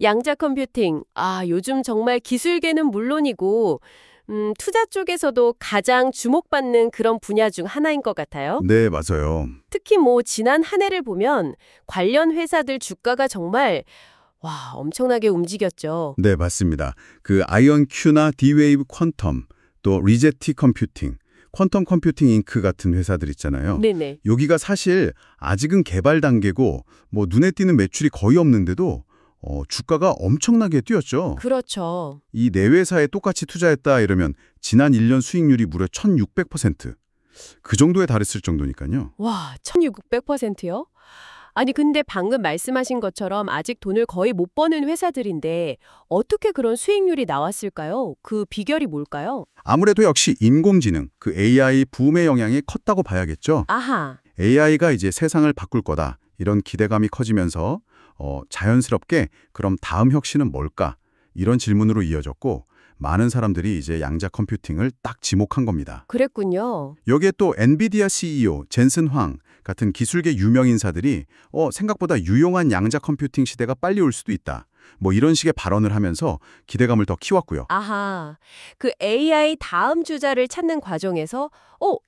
양자 컴퓨팅. 요즘 정말 기술계는 물론이고, 투자 쪽에서도 가장 주목받는 그런 분야 중 하나인 것 같아요. 네, 맞아요. 특히 지난 한 해를 보면 관련 회사들 주가가 정말, 엄청나게 움직였죠. 네, 맞습니다. 그 아이언큐나 D-Wave 퀀텀, 또 리제티 컴퓨팅, 퀀텀 컴퓨팅 잉크 같은 회사들 있잖아요. 네네. 여기가 사실 아직은 개발 단계고 눈에 띄는 매출이 거의 없는데도 주가가 엄청나게 뛰었죠. 그렇죠. 이 네 회사에 똑같이 투자했다 이러면 지난 1년 수익률이 무려 1600%. 그 정도에 달했을 정도니까요. 와, 1600%요? 아니, 근데 방금 말씀하신 것처럼 아직 돈을 거의 못 버는 회사들인데 어떻게 그런 수익률이 나왔을까요? 그 비결이 뭘까요? 아무래도 역시 인공지능, 그 AI 붐의 영향이 컸다고 봐야겠죠. 아하. AI가 이제 세상을 바꿀 거다. 이런 기대감이 커지면서 자연스럽게 그럼 다음 혁신은 뭘까? 이런 질문으로 이어졌고 많은 사람들이 이제 양자 컴퓨팅을 딱 지목한 겁니다. 그랬군요. 여기에 또 엔비디아 CEO 젠슨 황 같은 기술계 유명 인사들이 생각보다 유용한 양자 컴퓨팅 시대가 빨리 올 수도 있다. 이런 식의 발언을 하면서 기대감을 더 키웠고요. 아하. 그 AI 다음 주자를 찾는 과정에서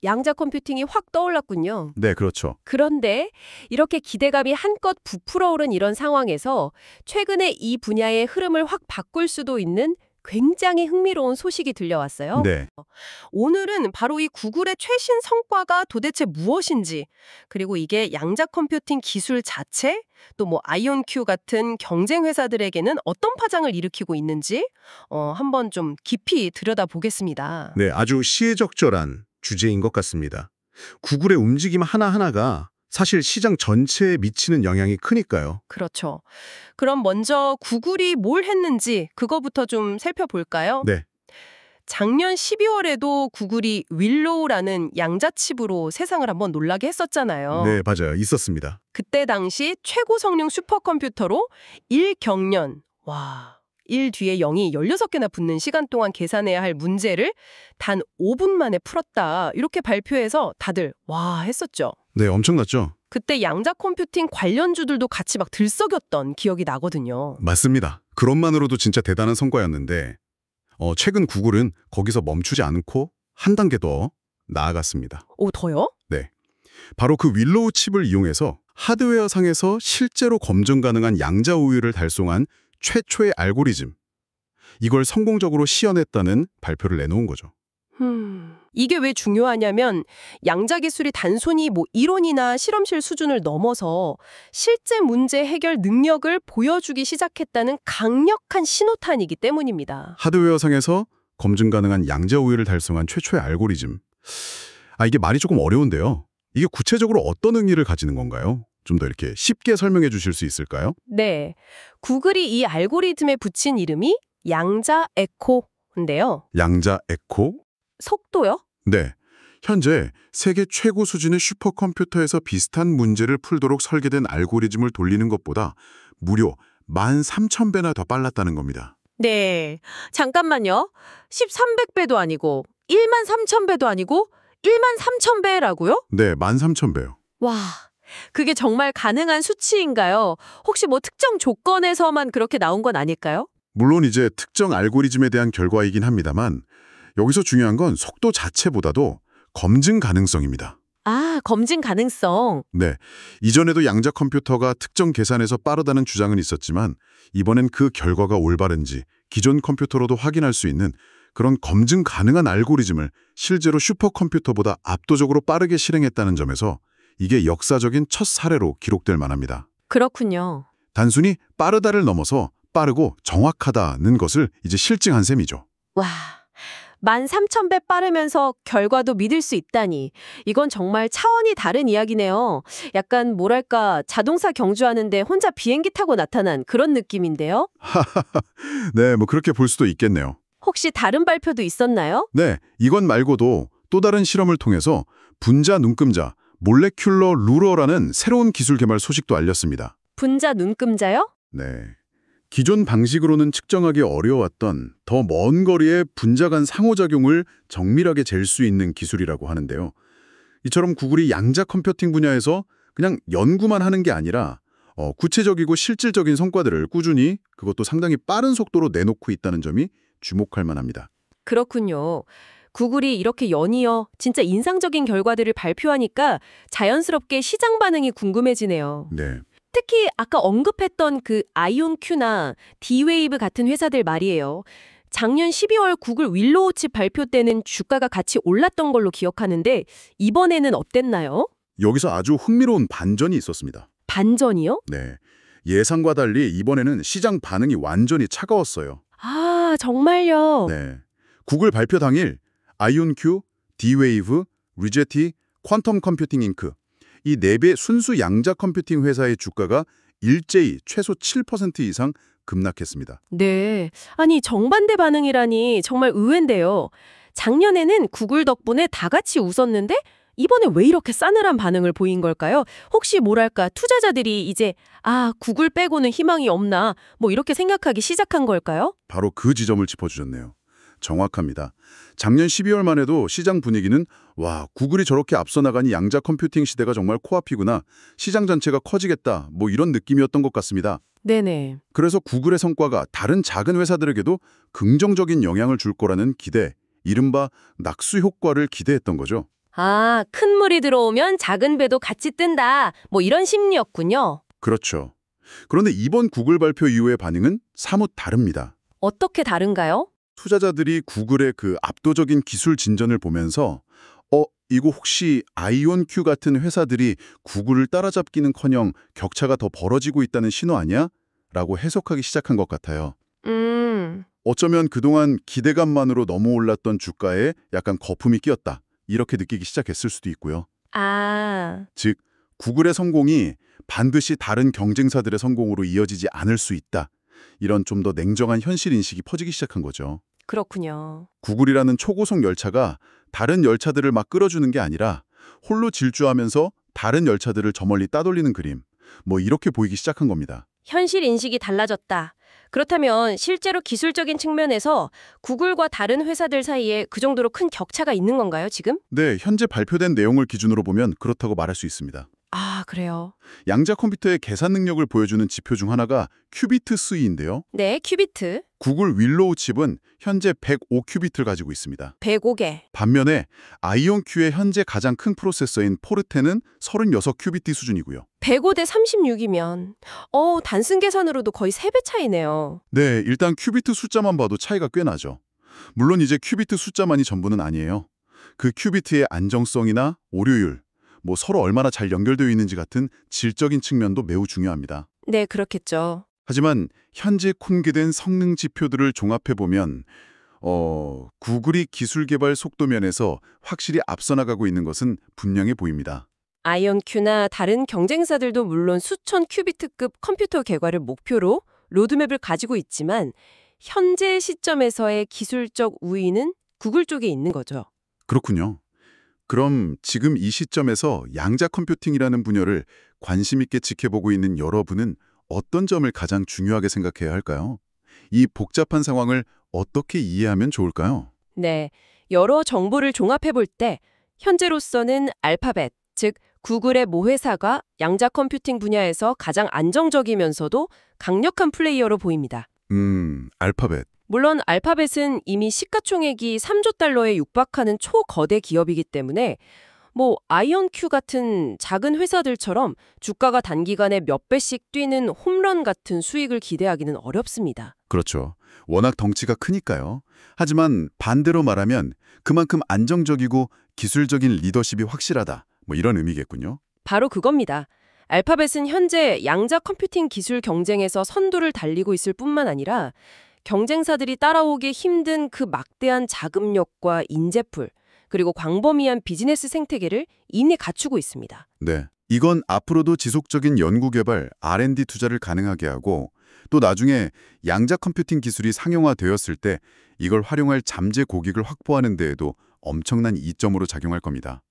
양자 컴퓨팅이 확 떠올랐군요. 네, 그렇죠. 그런데 이렇게 기대감이 한껏 부풀어 오른 이런 상황에서 최근에 이 분야의 흐름을 확 바꿀 수도 있는 굉장히 흥미로운 소식이 들려왔어요. 네. 오늘은 바로 이 구글의 최신 성과가 도대체 무엇인지, 그리고 이게 양자 컴퓨팅 기술 자체, 또 아이온큐 같은 경쟁 회사들에게는 어떤 파장을 일으키고 있는지 한번 좀 깊이 들여다보겠습니다. 네, 아주 시의적절한 주제인 것 같습니다. 구글의 움직임 하나하나가 사실 시장 전체에 미치는 영향이 크니까요. 그렇죠. 그럼 먼저 구글이 뭘 했는지 그거부터 좀 살펴볼까요? 네, 작년 12월에도 구글이 윌로우라는 양자칩으로 세상을 한번 놀라게 했었잖아요. 네, 맞아요. 있었습니다. 그때 당시 최고 성능 슈퍼컴퓨터로 1경년, 1 뒤에 0이 16개나 붙는 시간 동안 계산해야 할 문제를 단 5분 만에 풀었다. 이렇게 발표해서 다들 와 했었죠. 네, 엄청났죠? 그때 양자 컴퓨팅 관련주들도 같이 막 들썩였던 기억이 나거든요. 맞습니다. 그것만으로도 진짜 대단한 성과였는데 최근 구글은 거기서 멈추지 않고 한 단계 더 나아갔습니다. 더요? 네, 바로 그 윌로우 칩을 이용해서 하드웨어상에서 실제로 검증 가능한 양자 우위를 달성한 최초의 알고리즘, 이걸 성공적으로 시연했다는 발표를 내놓은 거죠. 이게 왜 중요하냐면 양자 기술이 단순히 이론이나 실험실 수준을 넘어서 실제 문제 해결 능력을 보여주기 시작했다는 강력한 신호탄이기 때문입니다. 하드웨어상에서 검증 가능한 양자 우위를 달성한 최초의 알고리즘. 이게 말이 조금 어려운데요. 이게 구체적으로 어떤 의미를 가지는 건가요? 좀 더 이렇게 쉽게 설명해 주실 수 있을까요? 네, 구글이 이 알고리즘에 붙인 이름이 양자 에코인데요. 양자 에코? 속도요? 네. 현재 세계 최고 수준의 슈퍼컴퓨터에서 비슷한 문제를 풀도록 설계된 알고리즘을 돌리는 것보다 무려 13,000배나 더 빨랐다는 겁니다. 네, 잠깐만요. 1300배도 아니고 13,000배도 아니고 13,000배라고요? 네, 13,000배요. 와, 그게 정말 가능한 수치인가요? 혹시 특정 조건에서만 그렇게 나온 건 아닐까요? 물론 이제 특정 알고리즘에 대한 결과이긴 합니다만 여기서 중요한 건 속도 자체보다도 검증 가능성입니다. 검증 가능성. 네, 이전에도 양자 컴퓨터가 특정 계산에서 빠르다는 주장은 있었지만 이번엔 그 결과가 올바른지 기존 컴퓨터로도 확인할 수 있는 그런 검증 가능한 알고리즘을 실제로 슈퍼컴퓨터보다 압도적으로 빠르게 실행했다는 점에서 이게 역사적인 첫 사례로 기록될 만합니다. 그렇군요. 단순히 빠르다를 넘어서 빠르고 정확하다는 것을 이제 실증한 셈이죠. 와, 13,000배 빠르면서 결과도 믿을 수 있다니. 이건 정말 차원이 다른 이야기네요. 약간 자동차 경주하는데 혼자 비행기 타고 나타난 그런 느낌인데요. 네, 그렇게 볼 수도 있겠네요. 혹시 다른 발표도 있었나요? 네, 이건 말고도 또 다른 실험을 통해서 분자 눈금자, 몰레큘러 루러라는 새로운 기술 개발 소식도 알렸습니다. 분자 눈금자요? 네. 기존 방식으로는 측정하기 어려웠던 더 먼 거리의 분자 간 상호작용을 정밀하게 잴 수 있는 기술이라고 하는데요. 이처럼 구글이 양자 컴퓨팅 분야에서 그냥 연구만 하는 게 아니라 구체적이고 실질적인 성과들을 꾸준히 그것도 상당히 빠른 속도로 내놓고 있다는 점이 주목할 만합니다. 그렇군요. 구글이 이렇게 연이어 진짜 인상적인 결과들을 발표하니까 자연스럽게 시장 반응이 궁금해지네요. 네. 특히 아까 언급했던 그 아이온큐나 D-웨이브 같은 회사들 말이에요. 작년 12월 구글 윌로우 칩 발표 때는 주가가 같이 올랐던 걸로 기억하는데 이번에는 어땠나요? 여기서 아주 흥미로운 반전이 있었습니다. 반전이요? 네. 예상과 달리 이번에는 시장 반응이 완전히 차가웠어요. 아, 정말요? 네. 구글 발표 당일 아이온큐, D-웨이브, 리제티, 퀀텀 컴퓨팅 잉크 이 4개 순수 양자 컴퓨팅 회사의 주가가 일제히 최소 7% 이상 급락했습니다. 네. 아니, 정반대 반응이라니 정말 의외인데요. 작년에는 구글 덕분에 다 같이 웃었는데 이번에 왜 이렇게 싸늘한 반응을 보인 걸까요? 혹시 뭐랄까 투자자들이 이제 구글 빼고는 희망이 없나 뭐 이렇게 생각하기 시작한 걸까요? 바로 그 지점을 짚어주셨네요. 정확합니다. 작년 12월만 해도 시장 분위기는 와, 구글이 저렇게 앞서 나가니 양자 컴퓨팅 시대가 정말 코앞이구나. 시장 전체가 커지겠다. 뭐 이런 느낌이었던 것 같습니다. 네네. 그래서 구글의 성과가 다른 작은 회사들에게도 긍정적인 영향을 줄 거라는 기대, 이른바 낙수 효과를 기대했던 거죠. 큰 물이 들어오면 작은 배도 같이 뜬다. 뭐 이런 심리였군요. 그렇죠. 그런데 이번 구글 발표 이후의 반응은 사뭇 다릅니다. 어떻게 다른가요? 투자자들이 구글의 그 압도적인 기술 진전을 보면서 이거 혹시 아이온큐 같은 회사들이 구글을 따라잡기는커녕 격차가 더 벌어지고 있다는 신호 아니야? 라고 해석하기 시작한 것 같아요. 어쩌면 그동안 기대감만으로 넘어올랐던 주가에 약간 거품이 끼었다. 이렇게 느끼기 시작했을 수도 있고요. 즉, 구글의 성공이 반드시 다른 경쟁사들의 성공으로 이어지지 않을 수 있다. 이런 좀 더 냉정한 현실 인식이 퍼지기 시작한 거죠. 그렇군요. 구글이라는 초고속 열차가 다른 열차들을 막 끌어주는 게 아니라 홀로 질주하면서 다른 열차들을 저 멀리 따돌리는 그림, 뭐 이렇게 보이기 시작한 겁니다. 현실 인식이 달라졌다. 그렇다면 실제로 기술적인 측면에서 구글과 다른 회사들 사이에 그 정도로 큰 격차가 있는 건가요, 지금? 네, 현재 발표된 내용을 기준으로 보면 그렇다고 말할 수 있습니다. 그래요. 양자 컴퓨터의 계산 능력을 보여주는 지표 중 하나가 큐비트 수위인데요. 네, 큐비트. 구글 윌로우 칩은 현재 105큐비트를 가지고 있습니다. 105개. 반면에 아이온큐의 현재 가장 큰 프로세서인 포르테는 36큐비트 수준이고요. 105대 36이면 단순 계산으로도 거의 3배 차이네요. 네, 일단 큐비트 숫자만 봐도 차이가 꽤 나죠. 물론 이제 큐비트 숫자만이 전부는 아니에요. 그 큐비트의 안정성이나 오류율, 뭐 서로 얼마나 잘 연결되어 있는지 같은 질적인 측면도 매우 중요합니다. 네, 그렇겠죠. 하지만 현재 공개된 성능 지표들을 종합해보면 구글이 기술 개발 속도 면에서 확실히 앞서 나가고 있는 것은 분명해 보입니다. 아이온큐나 다른 경쟁사들도 물론 수천 큐비트급 컴퓨터 개발을 목표로 로드맵을 가지고 있지만 현재 시점에서의 기술적 우위는 구글 쪽에 있는 거죠. 그렇군요. 그럼 지금 이 시점에서 양자 컴퓨팅이라는 분야를 관심 있게 지켜보고 있는 여러분은 어떤 점을 가장 중요하게 생각해야 할까요? 이 복잡한 상황을 어떻게 이해하면 좋을까요? 네, 여러 정보를 종합해 볼 때 현재로서는 알파벳, 즉 구글의 모 회사가 양자 컴퓨팅 분야에서 가장 안정적이면서도 강력한 플레이어로 보입니다. 알파벳. 물론 알파벳은 이미 시가총액이 3조 달러에 육박하는 초거대 기업이기 때문에 아이온큐 같은 작은 회사들처럼 주가가 단기간에 몇 배씩 뛰는 홈런 같은 수익을 기대하기는 어렵습니다. 그렇죠. 워낙 덩치가 크니까요. 하지만 반대로 말하면 그만큼 안정적이고 기술적인 리더십이 확실하다. 뭐 이런 의미겠군요. 바로 그겁니다. 알파벳은 현재 양자 컴퓨팅 기술 경쟁에서 선두를 달리고 있을 뿐만 아니라 경쟁사들이 따라오기 힘든 그 막대한 자금력과 인재풀, 그리고 광범위한 비즈니스 생태계를 이미 갖추고 있습니다. 네. 이건 앞으로도 지속적인 연구개발, R&D 투자를 가능하게 하고 또 나중에 양자 컴퓨팅 기술이 상용화되었을 때 이걸 활용할 잠재 고객을 확보하는 데에도 엄청난 이점으로 작용할 겁니다.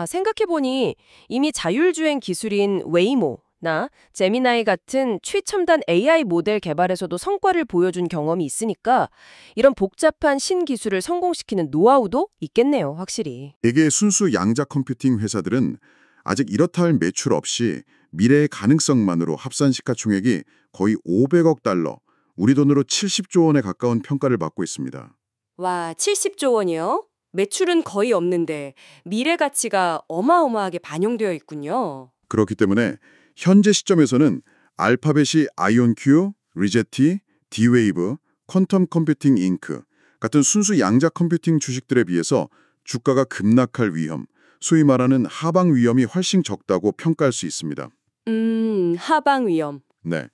생각해보니 이미 자율주행 기술인 웨이모나 제미나이 같은 최첨단 AI 모델 개발에서도 성과를 보여준 경험이 있으니까 이런 복잡한 신기술을 성공시키는 노하우도 있겠네요, 확실히. 이게 순수 양자 컴퓨팅 회사들은 아직 이렇다 할 매출 없이 미래의 가능성만으로 합산 시가총액이 거의 500억 달러, 우리 돈으로 70조 원에 가까운 평가를 받고 있습니다. 와, 70조 원이요? 매출은 거의 없는데 미래 가치가 어마어마하게 반영되어 있군요. 그렇기 때문에 현재 시점에서는 알파벳이 아이온큐, 리제티, D-Wave, 퀀텀 컴퓨팅 잉크 같은 순수 양자 컴퓨팅 주식들에 비해서 주가가 급락할 위험, 소위 말하는 하방 위험이 훨씬 적다고 평가할 수 있습니다. 하방 위험. 네.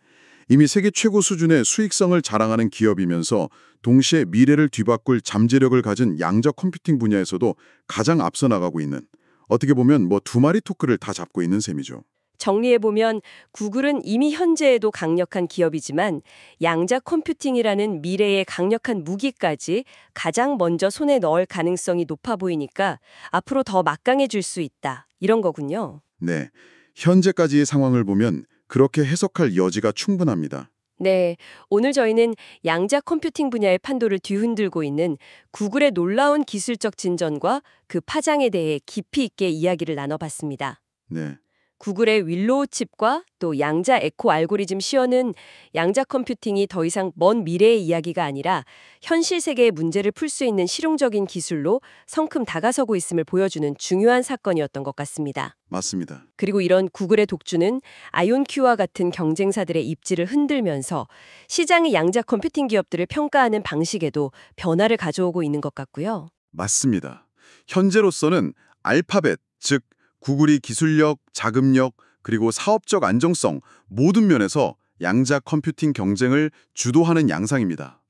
이미 세계 최고 수준의 수익성을 자랑하는 기업이면서 동시에 미래를 뒤바꿀 잠재력을 가진 양자 컴퓨팅 분야에서도 가장 앞서 나가고 있는, 어떻게 보면 두 마리 토크를 다 잡고 있는 셈이죠. 정리해보면 구글은 이미 현재에도 강력한 기업이지만 양자 컴퓨팅이라는 미래의 강력한 무기까지 가장 먼저 손에 넣을 가능성이 높아 보이니까 앞으로 더 막강해질 수 있다. 이런 거군요. 네. 현재까지의 상황을 보면 그렇게 해석할 여지가 충분합니다. 네, 오늘 저희는 양자 컴퓨팅 분야의 판도를 뒤흔들고 있는 구글의 놀라운 기술적 진전과 그 파장에 대해 깊이 있게 이야기를 나눠봤습니다. 네. 구글의 윌로우 칩과 또 양자 에코 알고리즘 시어는 양자 컴퓨팅이 더 이상 먼 미래의 이야기가 아니라 현실 세계의 문제를 풀 수 있는 실용적인 기술로 성큼 다가서고 있음을 보여주는 중요한 사건이었던 것 같습니다. 맞습니다. 그리고 이런 구글의 독주는 아이온큐와 같은 경쟁사들의 입지를 흔들면서 시장의 양자 컴퓨팅 기업들을 평가하는 방식에도 변화를 가져오고 있는 것 같고요. 맞습니다. 현재로서는 알파벳, 즉 구글이 기술력, 자금력, 그리고 사업적 안정성 모든 면에서 양자 컴퓨팅 경쟁을 주도하는 양상입니다.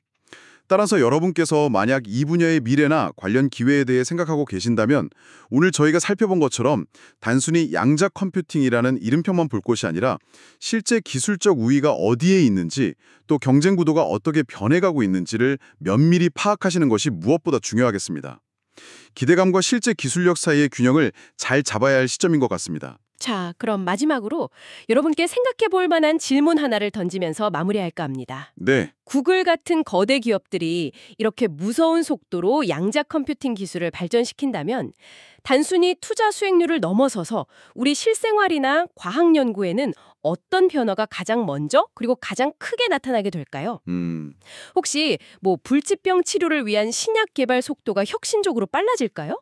따라서 여러분께서 만약 이 분야의 미래나 관련 기회에 대해 생각하고 계신다면 오늘 저희가 살펴본 것처럼 단순히 양자 컴퓨팅이라는 이름표만 볼 것이 아니라 실제 기술적 우위가 어디에 있는지 또 경쟁 구도가 어떻게 변해가고 있는지를 면밀히 파악하시는 것이 무엇보다 중요하겠습니다. 기대감과 실제 기술력 사이의 균형을 잘 잡아야 할 시점인 것 같습니다. 자, 그럼 마지막으로 여러분께 생각해 볼 만한 질문 하나를 던지면서 마무리할까 합니다. 네, 구글 같은 거대 기업들이 이렇게 무서운 속도로 양자 컴퓨팅 기술을 발전시킨다면 단순히 투자 수익률을 넘어서서 우리 실생활이나 과학 연구에는 어떤 변화가 가장 먼저 그리고 가장 크게 나타나게 될까요? 혹시 불치병 치료를 위한 신약 개발 속도가 혁신적으로 빨라질까요?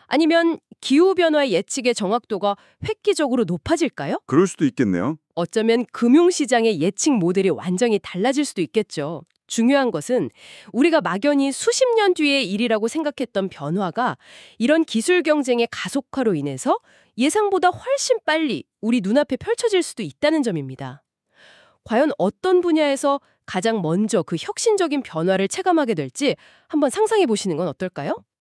아니면 기후변화의 예측의 정확도가 획기적으로 높아질까요? 그럴 수도 있겠네요. 어쩌면 금융시장의 예측 모델이 완전히 달라질 수도 있겠죠. 중요한 것은 우리가 막연히 수십 년 뒤의 일이라고 생각했던 변화가 이런 기술 경쟁의 가속화로 인해서 예상보다 훨씬 빨리 우리 눈앞에 펼쳐질 수도 있다는 점입니다. 과연 어떤 분야에서 가장 먼저 그 혁신적인 변화를 체감하게 될지 한번 상상해 보시는 건 어떨까요?